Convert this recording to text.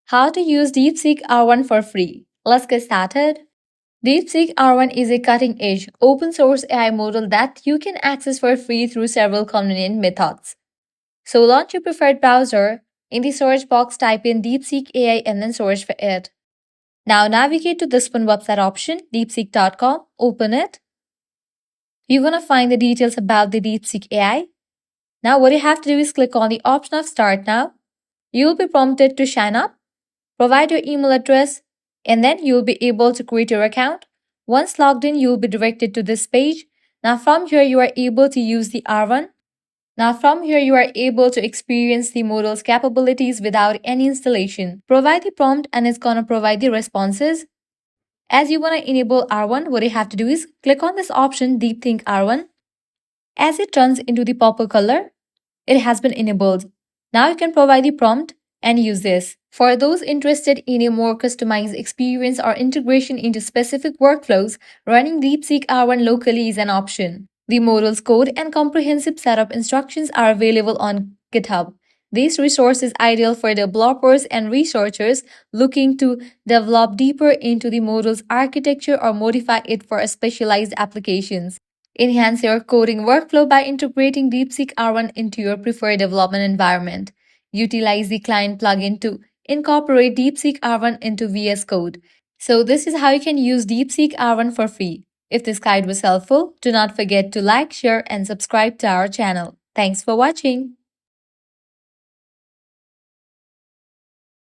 How to use DeepSeek R1 for free. Let's get started. DeepSeek R1 is a cutting-edge, open-source AI model that you can access for free through several convenient methods. So launch your preferred browser. In the search box, type in DeepSeek AI and then search for it. Now navigate to this one website option, deepseek.com. Open it. You're going to find the details about the DeepSeek AI. Now what you have to do is click on the option of Start Now. You will be prompted to sign up. Provide your email address, and then you'll be able to create your account. Once logged in, you'll be directed to this page. Now from here, you are able to use the R1. Now from here, you are able to experience the model's capabilities without any installation. Provide the prompt and it's gonna provide the responses. As you wanna enable R1, what you have to do is click on this option, DeepSeek R1. As it turns into the purple color, it has been enabled. Now you can provide the prompt and use this. For those interested in a more customized experience or integration into specific workflows, running DeepSeek R1 locally is an option. The model's code and comprehensive setup instructions are available on GitHub. This resource is ideal for developers and researchers looking to develop deeper into the model's architecture or modify it for specialized applications. Enhance your coding workflow by integrating DeepSeek R1 into your preferred development environment. Utilize the client plugin to incorporate DeepSeek R1 into VS Code. So this is how you can use DeepSeek R1 for free. If this guide was helpful, do not forget to like, share, and subscribe to our channel. Thanks for watching.